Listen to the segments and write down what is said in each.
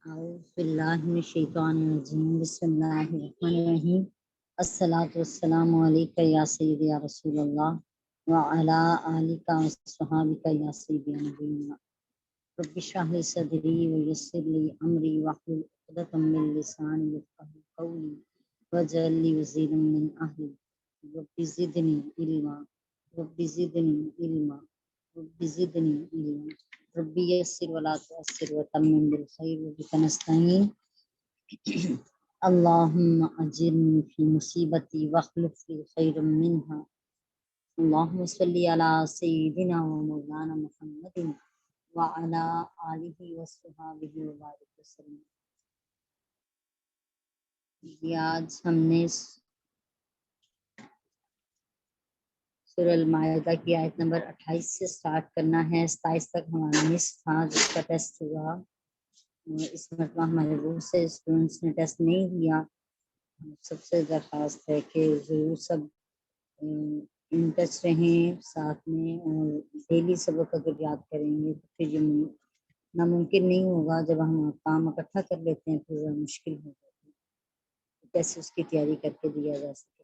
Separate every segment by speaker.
Speaker 1: اعوذ باللہ من الشیطان الرجیم بسم اللہ الرحمن الرحیم الصلاۃ والسلام علیک یا سیدی یا رسول اللہ وعلی آلک وصحابک یا سیدی یا نبی اللہ رب اشرح لی صدری ویسر لی امری واحلل عقدۃ من لسانی یفقهوا قولی واجعل لی وزیرا من اہلی رب زدنی علما رب زدنی علما رب زدنی علما ربی یسر ولا تعسر وتمم بالخیر وبک نستعین اللهم اجرنی فی مصیبتی واخلف لی خیرا منها اللهم صل علی سیدنا و مولانا محمد وعلی آلہ وصحبہ وبارک وسلم۔ آج ہم نے سورہ المائدہ کی آیت نمبر 28 سے سٹارٹ کرنا ہے۔ 27 تک ہمارا نصف تھا جس کا ٹیسٹ ہوا۔ اس مرتبہ ہمارے بہت سے اسٹوڈنٹس نے ٹیسٹ نہیں دیا۔ سب سے درخواست ہے کہ ضرور سب ان ٹچ رہیں ساتھ میں، اور ڈیلی سبق اگر یاد کریں گے تو پھر یہ ناممکن نہیں ہوگا۔ جب ہم کام اکٹھا کر لیتے ہیں پھر ذرا مشکل ہو جاتی ہے کیسے اس کی تیاری کر کے دیا جا سکے۔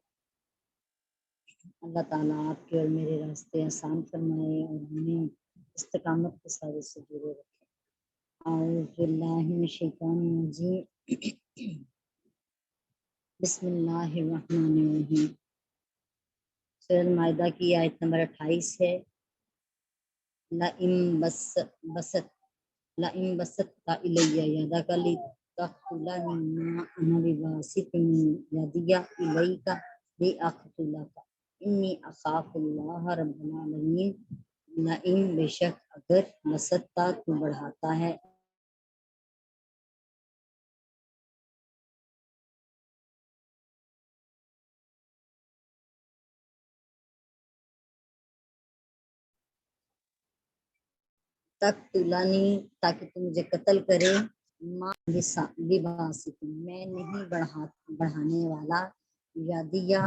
Speaker 1: اللہ تعالیٰ آپ کے اور میرے راستے آسان فرمائے اور ہمیں استقامت کے ساتھ سے جڑے رکھے۔ اعوذ باللہ من الشیطان الرجیم بسم اللہ الرحمن الرحیم۔ سورہ المائدہ کی آیت نمبر 28 ہے۔ لَئِن بَسَطتَ إِلَيَّ يَدَكَ لِتَقْتُلَنِي مَا أَنَا بِبَاسِطٍ يَدِيَ إِلَيْكَ لِأَقْتُلَكَ إِنِّي أَخَافُ اللَّهَ رَبَّ الْعَالَمِينَ۔ لَئِن بے شک اگر بسطتا تو بڑھاتا ہے تک تلانی تاکہ تم مجھے قتل کرے، ماں لباسط میں نہیں بڑھانے والا، یادیا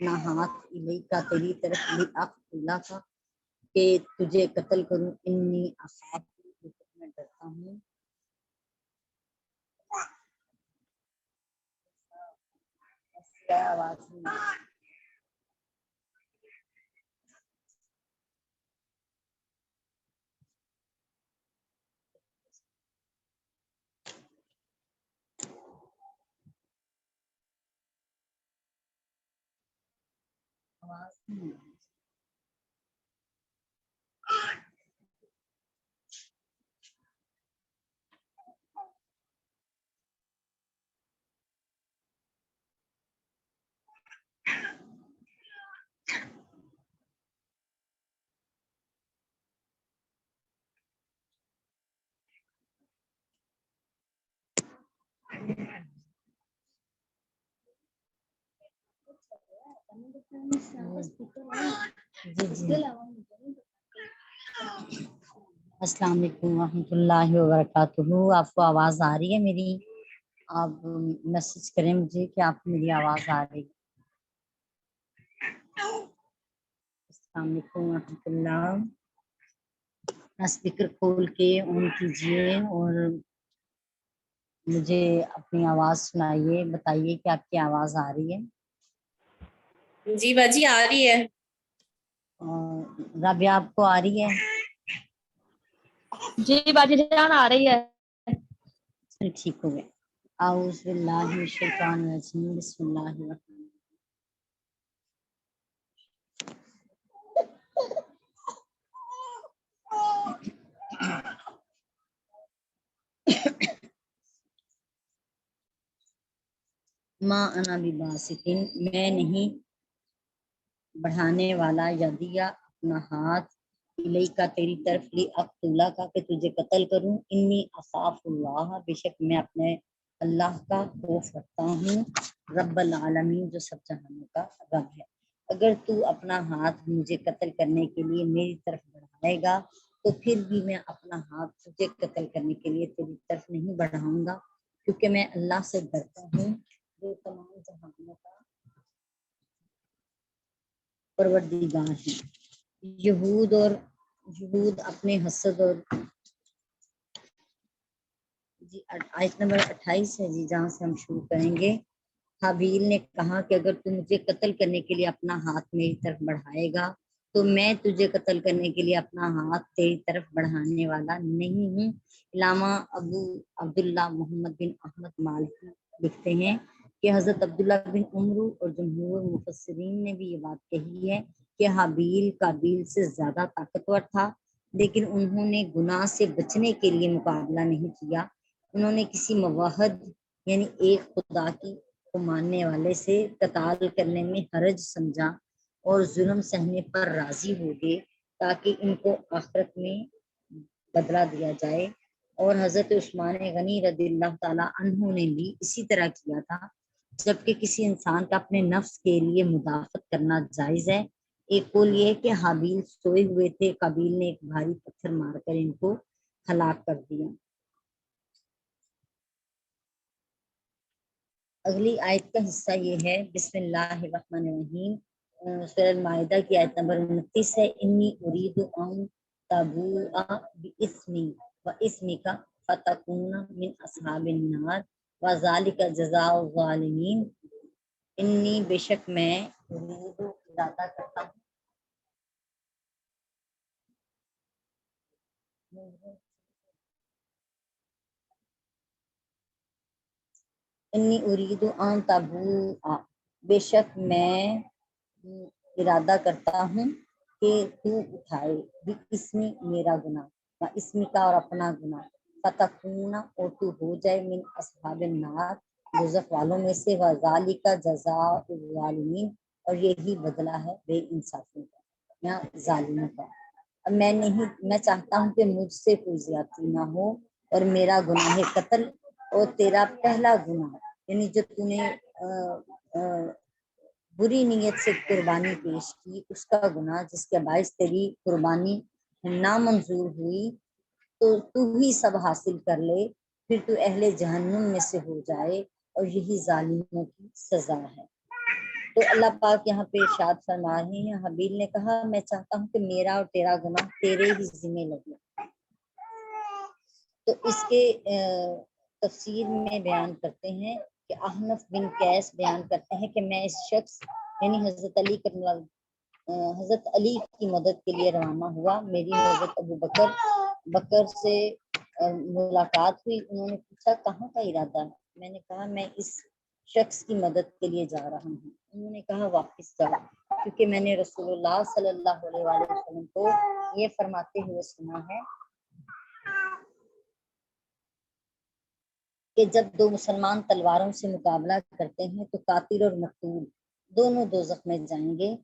Speaker 1: اپنا ہاتھ الیکا تیری طرف، لاقتلا کا کہ تجھے قتل کروں، انی اخاف میں ڈرتا ہوں۔ آواز نہیں السلام علیکم ورحمۃ اللہ وبرکاتہ۔ آپ کو آواز آ رہی ہے میری؟ آپ میسج کریں مجھے کہ آپ کو میری آواز آ رہی ہے۔ السلام علیکم ورحمۃ اللہ۔ اسپیکر کھول کے آن کیجیے اور مجھے اپنی آواز سنائیے، بتائیے کہ آپ کی آواز آ رہی ہے۔
Speaker 2: جی باجی آ رہی ہے۔
Speaker 1: رابعہ آپ کو آ رہی ہے؟
Speaker 3: جی باجی جان آ رہی ہے۔
Speaker 1: ٹھیک ہو گیا۔ اعوذ باللہ من الشیطان الرجیم بسم اللہ الرحمن ما انا بباسط میں نہیں بڑھانے والا، یدیا اپنا ہاتھ، الیکا تیری طرف، لاقتلا کا کہ تجھے قتل کروں، انی اخاف اللہ بے شک میں اپنے اللہ کا خوف رکھتا ہوں، رب العالمین جو سب جہانوں کا رب ہے۔ اگر تو اپنا ہاتھ مجھے قتل کرنے کے لیے میری طرف بڑھائے گا تو پھر بھی میں اپنا ہاتھ تجھے قتل کرنے کے لیے تیری طرف نہیں بڑھاؤں گا، کیونکہ میں اللہ سے ڈرتا ہوں جو تمام جہانوں کا پروردگار ہے۔ یہود اپنے حسد اور جی آیت نمبر 28 ہے جی، جہاں سے ہم شروع کریں گے۔ حابیل نے کہا کہ اگر تو مجھے قتل کرنے کے لیے اپنا ہاتھ میری طرف بڑھائے گا تو میں تجھے قتل کرنے کے لیے اپنا ہاتھ تیری طرف بڑھانے والا نہیں ہوں۔ علامہ ابو عبداللہ محمد بن احمد مالکی لکھتے ہیں کہ حضرت عبداللہ بن عمرو اور جمہور مفسرین نے بھی یہ بات کہی ہے کہ حابیل قابیل سے زیادہ طاقتور تھا، لیکن انہوں نے گناہ سے بچنے کے لیے مقابلہ نہیں کیا۔ انہوں نے کسی موحد یعنی ایک خدا کی کو ماننے والے سے قتال کرنے میں حرج سمجھا اور ظلم سہنے پر راضی ہو گئے تاکہ ان کو آخرت میں بدلہ دیا جائے۔ اور حضرت عثمان غنی رضی اللہ تعالی عنہ نے بھی اسی طرح کیا تھا۔ جبکہ کسی انسان کا اپنے نفس کے لیے مدافعت کرنا جائز ہے۔ ایک قول یہ ہے کہ حابیل سوئے ہوئے تھے، قابیل نے ایک بھاری پتھر مار کر ان کو ہلاک کر دیا۔ اگلی آیت کا حصہ یہ ہے، بسم اللہ الرحمن الرحیم، سورہ المائدہ کی آیت نمبر 29 ہے۔ انی ارید ان تبوء باسمی واسمک فتکون من اصحاب النار وذالک جزاء الظالمین۔ انی بے شک میں ارید ارادہ کرتا ہوں، انی ارید ان تبوء، بے شک میں ارادہ کرتا ہوں کہ تو اٹھائے، بھی اسمی میرا گناہ، و اسمی کا اور اپنا گناہ، فتکون اور تو ہو جائے، من اصحاب النار دوزخ والوں میں سے، وذالک جزاء الظالمین اور یہی بدلہ ہے بے انصافی کا یا ظالموں کا۔ اب میں چاہتا ہوں کہ مجھ سے کوئی زیادتی نہ ہو اور میرا گناہ قتل اور تیرا پہلا گناہ یعنی جو تو نے بری نیت سے قربانی پیش کی اس کا گناہ جس کے باعث تیری قربانی نامنظور ہوئی، تو ہی سب حاصل کر لے، پھر تو اہل جہنم میں سے ہو جائے اور یہی ظالموں کی سزا ہے۔ تو اللہ پاک یہاں پہ ارشاد فرما رہے ہیں، حابیل نے کہا میں چاہتا ہوں کہ میرا اور تیرا گناہ تیرے ہی ذمہ لگے۔ تو اس کے تفسیر میں بیان کرتے ہیں کہ احنف بن قیس بیان کرتے ہیں کہ میں اس شخص یعنی حضرت علی کی مدد کے لیے روانہ ہوا۔ میری حضرت ابو بکر سے ملاقات ہوئی۔ انہوں نے پوچھا کہاں کا ارادہ ہے؟ میں نے کہا میں اس شخص کی مدد کے لیے جا رہا ہوں۔ انہوں نے کہا واپس جاؤ، کیونکہ میں نے رسول اللہ صلی اللہ علیہ وسلم کو یہ فرماتے ہوئے سنا ہے کہ جب دو مسلمان تلواروں سے مقابلہ کرتے ہیں تو قاتل اور مقتول دونوں دوزخ میں جائیں گے۔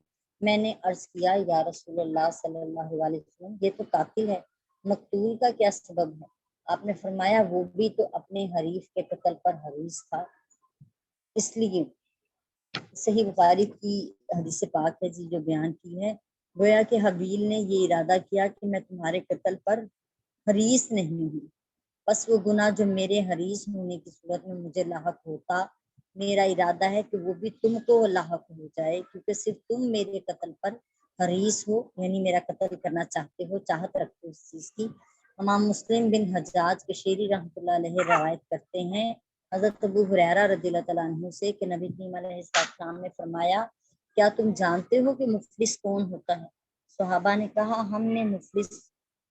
Speaker 1: میں نے عرض کیا یا رسول اللہ صلی اللہ علیہ وسلم یہ تو قاتل ہے، مقتول کا کیا سبب ہے؟ آپ نے فرمایا وہ بھی تو اپنے حریف کے قتل پر حریص تھا۔ اس لیے صحیح بخاری کی حدیث پاک ہے جی جو بیان کی ہے، گویا کہ حابیل نے یہ ارادہ کیا کہ میں تمہارے قتل پر حریص نہیں ہوں، بس وہ گناہ جو میرے حریص ہونے کی صورت میں مجھے لاحق ہوتا، میرا ارادہ ہے کہ وہ بھی تم کو لاحق ہو جائے، کیونکہ صرف تم میرے قتل پر حریص ہو یعنی میرا قتل کرنا چاہتے ہو، چاہت رکھتے ہو اس چیز کی۔ امام مسلم بن حجاج کشیری رحمۃ اللہ علیہ روایت کرتے ہیں حضرت ابو ہریرہ رضی اللہ تعالیٰ عنہ سے کہ نبی کریم علیہ السلام نے فرمایا کیا تم جانتے ہو کہ مفلس کون ہوتا ہے؟ صحابہ نے کہا ہم نے مفلس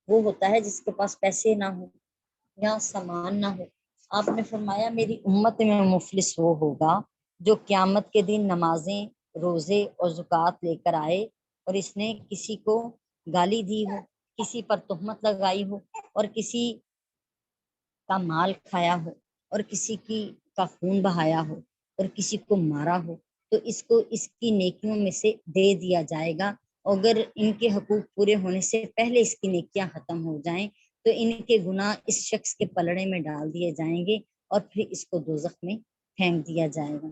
Speaker 1: وہ ہوتا ہے جس کے پاس پیسے نہ ہو یا سامان نہ ہو۔ آپ نے فرمایا میری امت میں مفلس وہ ہوگا جو قیامت کے دن نمازیں، روزے اور زکوٰۃ لے کر آئے اور اس نے کسی کو گالی دی ہو، کسی پر تہمت لگائی ہو اور کسی کا مال کھایا ہو اور کسی کا خون بہایا ہو اور کسی کو مارا ہو، تو اس کو اس کی نیکیوں میں سے دے دیا جائے گا۔ اگر ان کے حقوق پورے ہونے سے پہلے اس کی نیکیاں ختم ہو جائیں تو ان کے گناہ اس شخص کے پلڑے میں ڈال دیے جائیں گے اور پھر اس کو دوزخ میں پھینک دیا جائے گا۔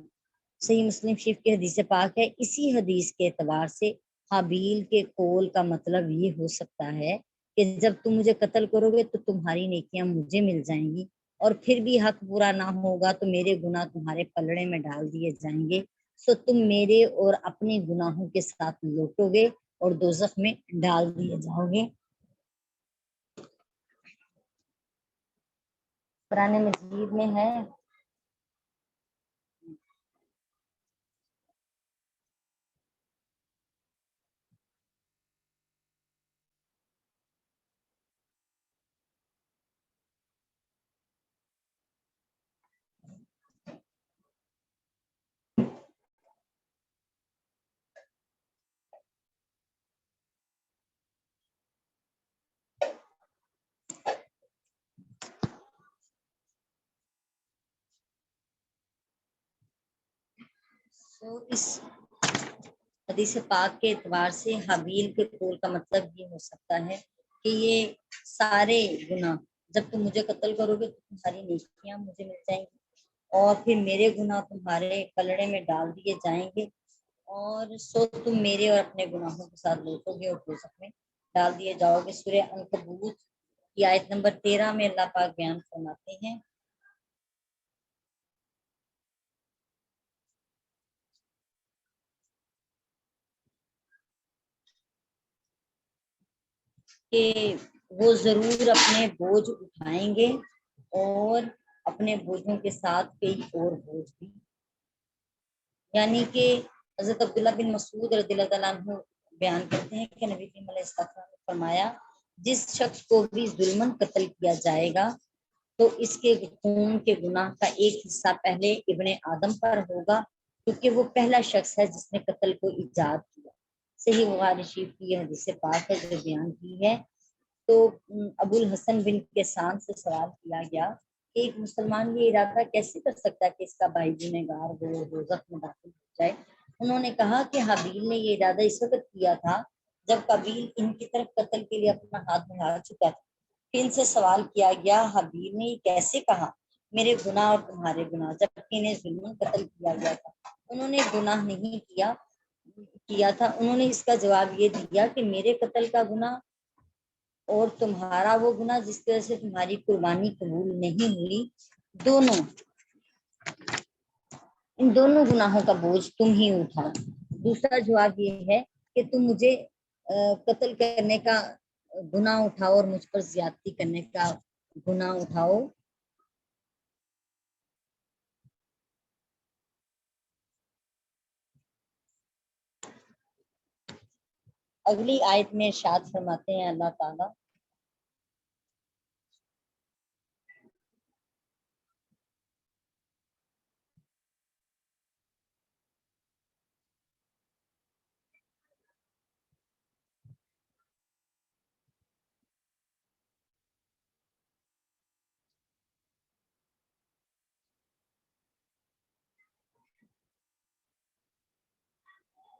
Speaker 1: صحیح مسلم شریف کی حدیث پاک ہے۔ اسی حدیث کے اعتبار سے حابیل کے قول کا مطلب یہ ہو سکتا ہے کہ جب تم مجھے قتل کرو گے تو تمہاری نیکیاں مجھے مل جائیں گی، اور پھر بھی حق پورا نہ ہوگا تو میرے گناہ تمہارے پلڑے میں ڈال دیے جائیں گے، سو تم میرے اور اپنے گناہوں کے ساتھ لوٹو گے اور دوزخ میں ڈال دیے جاؤ گے۔ قرآن مجید میں ہے. اس حدیث پاک کے اعتبار سے حابیل کے قول کا مطلب یہ ہو سکتا ہے کہ یہ سارے گناہ، جب تم مجھے قتل کرو گے تو تمہاری نیکیاں مجھے مل جائیں گی، اور پھر میرے گناہ تمہارے پلڑے میں ڈال دیے جائیں گے، اور سو تم میرے اور اپنے گناہوں کے ساتھ لوٹو گے اور دوزخ میں ڈال دیے جاؤ گے. سورہ عنکبوت کی آیت نمبر 13 میں اللہ پاک بیان فرماتے ہیں کہ وہ ضرور اپنے بوجھ اٹھائیں گے اور اپنے بوجھوں کے ساتھ کئی اور بوجھ بھی. یعنی کہ حضرت عبداللہ بن مسعود رضی اللہ تعالیٰ عنہ بیان کرتے ہیں کہ نبی کریم علیہ السلام نے فرمایا جس شخص کو بھی ظلمن قتل کیا جائے گا تو اس کے خون کے گناہ کا ایک حصہ پہلے ابن آدم پر ہوگا، کیونکہ وہ پہلا شخص ہے جس نے قتل کو ایجاد کیا. صحیح بخاری شریف کی یہ حدیث پاک ہے جو بیان کی ہے. تو ابو الحسن بن کیسان سے سوال کیا گیا کہ ایک مسلمان یہ ارادہ کیسے کر سکتا ہے کہ اس کا بھائی گنہگار ہو، دوزخ میں داخل ہو جائے. انہوں نے کہا کہ حابیل نے یہ ارادہ اس وقت کیا تھا جب قابیل ان کی طرف قتل کے لیے اپنا ہاتھ بڑھا چکا تھا. پھر ان سے سوال کیا گیا حابیل نے یہ کیسے کہا میرے گناہ اور تمہارے گناہ، جبکہ انہیں ظلم قتل کیا گیا تھا. انہوں نے گناہ نہیں کیا تھا. انہوں نے اس کا جواب یہ دیا کہ میرے قتل کا گناہ اور تمہارا وہ گناہ جس کی وجہ سے تمہاری قربانی قبول نہیں ہوئی، ان دونوں گناہوں کا بوجھ تم ہی اٹھاؤ. دوسرا جواب یہ ہے کہ تم مجھے قتل کرنے کا گناہ اٹھاؤ اور مجھ پر زیادتی کرنے کا گناہ اٹھاؤ. اگلی آیت میں ارشاد فرماتے ہیں اللہ تعالیٰ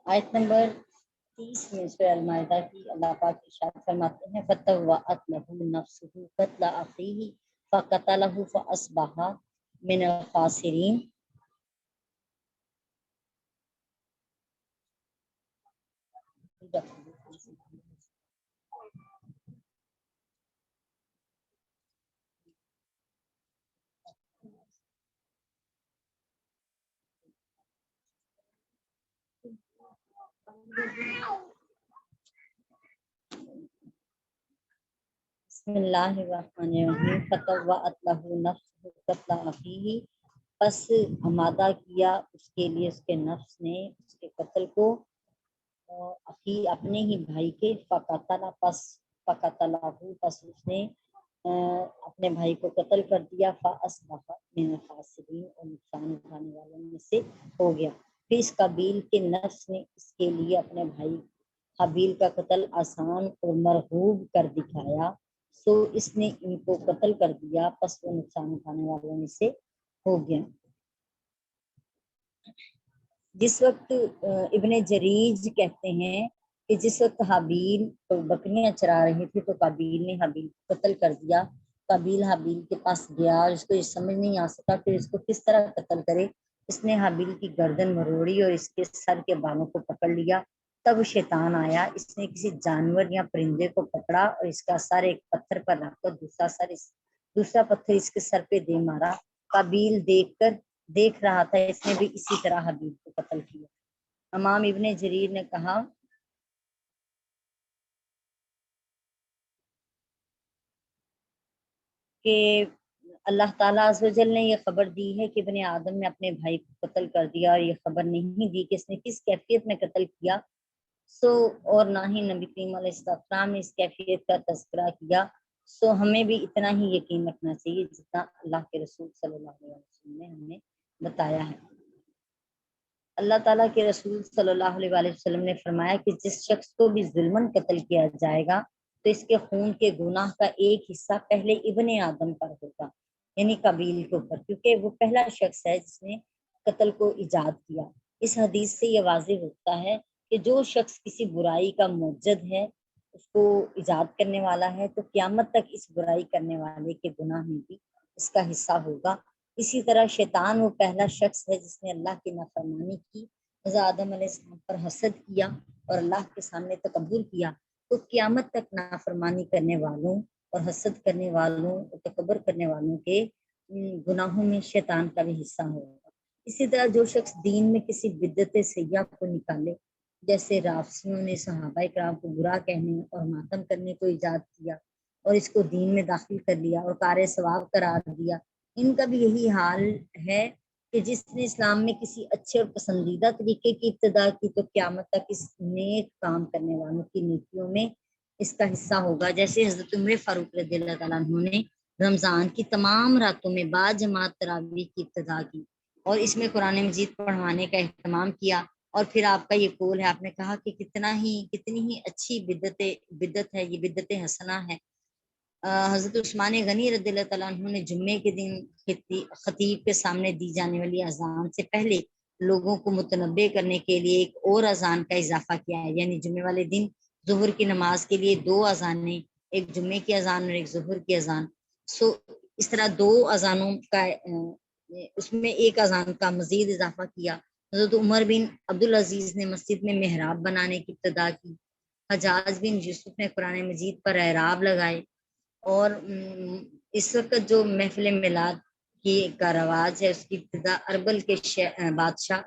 Speaker 1: آیت نمبر 30 میں سورہ المائدہ کی اللہ پاک ارشاد فرماتے ہیں فَطَوَّعَتْ لَهُ نَفْسُهُ قَتْلَ أَخِيهِ فَقَتَلَهُ فَأَصْبَحَ مِنَ الْخَاسِرِينَ. بسم اللہ الرحمن الرحیم. فَطَوَّعَتْ لَهُ نَفْسُهُ قَتْلَ أَخِيهِ، پس آمادہ کیا اس کے لیے اس کے نفس نے اس کے قتل کو اخی اپنے ہی بھائی کے. فَقَتَلَهُ پس اس نے اپنے بھائی کو قتل کر دیا. فَأَصْبَحَ مِنَ الْخَاسِرِينَ، اور نقصان اٹھانے والوں میں سے ہو گیا. پھر اس قابیل کے نفس نے اس کے لیے اپنے بھائی حابیل کا قتل آسان اور مرغوب کر دکھایا، سو اس نے ان کو قتل کر دیا، پس وہ نقصان اٹھانے والوں میں سے ہو گیا. جس وقت ابن جریج کہتے ہیں کہ جس وقت حابیل بکریاں چرا رہے تھے تو قابیل نے حابیل کو قتل کر دیا. قابیل حابیل کے پاس گیا اور اس کو یہ سمجھ نہیں آ سکا کہ اس کو کس طرح قتل کرے. اس نے حابیل کی گردن مروڑی اور اس کے سر کے بالوں کو پکڑ لیا. تب شیطان آیا، اس نے کسی جانور یا پرندے کو پکڑا اور اس کا سر ایک پتھر پر رکھ کر دوسرا پتھر اس کے سر پہ دے مارا. قابیل دیکھ رہا تھا، اس نے بھی اسی طرح حابیل کو قتل کیا. امام ابن جریر نے کہا کہ اللہ تعالیٰ عز و جل نے یہ خبر دی ہے کہ ابن آدم نے اپنے بھائی کو قتل کر دیا، اور یہ خبر نہیں دی کہ اس نے کس کیفیت میں قتل کیا، اور نہ ہی نبی کریم علیہ السلام نے اس کیفیت کا تذکرہ کیا۔ ہمیں بھی اتنا ہی یقین رکھنا چاہیے جتنا اللہ کے رسول صلی اللہ علیہ وسلم نے ہمیں بتایا ہے۔ اللہ تعالیٰ کے رسول صلی اللہ علیہ وآلہ وسلم نے فرمایا کہ جس شخص کو بھی ظلماً قتل کیا جائے گا تو اس کے خون کے گناہ کا ایک حصہ پہلے ابن آدم پر ہوگا، یعنی قابیل کے اوپر، کیونکہ وہ پہلا شخص ہے جس نے قتل کو ایجاد کیا۔ اس حدیث سے یہ واضح ہوتا ہے کہ جو شخص کسی برائی کا موجد ہے، اس کو ایجاد کرنے والا ہے، تو قیامت تک اس برائی کرنے والے کے گناہ میں بھی اس کا حصہ ہوگا۔ اسی طرح شیطان وہ پہلا شخص ہے جس نے اللہ کی نافرمانی کی، حضرت آدم علیہ السلام پر حسد کیا اور اللہ کے سامنے تکبر کیا، تو قیامت تک نافرمانی کرنے والوں اور حسد کرنے والوں اور تکبر کرنے والوں کے گناہوں میں شیطان کا بھی حصہ ہوگا۔ اسی طرح جو شخص دین میں کسی بدعت سیاح کو نکالے، جیسے رافضیوں نے صحابہ کرام کو برا کہنے اور ماتم کرنے کو ایجاد کیا اور اس کو دین میں داخل کر لیا اور کار ثواب قرار دیا، ان کا بھی یہی حال ہے کہ جس نے اسلام میں کسی اچھے اور پسندیدہ طریقے کی ابتدا کی تو قیامت تک اس نیک کام کرنے والوں کی نیکیوں میں اس کا حصہ ہوگا۔ جیسے حضرت عمر فاروق رضی اللہ تعالیٰ عنہ نے رمضان کی تمام راتوں میں باجماعت تراویح کی ابتدا کی اور اس میں قرآن مجید پڑھوانے کا اہتمام کیا، اور پھر آپ کا یہ قول ہے، آپ نے کہا کہ کتنی ہی اچھی بدعت ہے، یہ بدعت حسنہ ہے۔ حضرت عثمان غنی رضی اللہ تعالیٰ عنہ نے جمعے کے دن خطیب کے سامنے دی جانے والی اذان سے پہلے لوگوں کو متنبع کرنے کے لیے ایک اور اذان کا اضافہ کیا ہے، یعنی جمعے والے دن ظہر کی نماز کے لیے 2 اذانیں، ایک جمعے کی اذان اور ایک ظہر کی اذان۔ اس طرح 2 اذانوں کا اس میں ایک اذان کا مزید اضافہ کیا۔ حضرت عمر بن عبدالعزیز نے مسجد میں محراب بنانے کی ابتدا کی۔ حجاج بن یوسف نے قرآن مجید پر اعراب لگائے، اور اس وقت جو محفل میلاد کا رواج ہے اس کی ابتدا اربل کے بادشاہ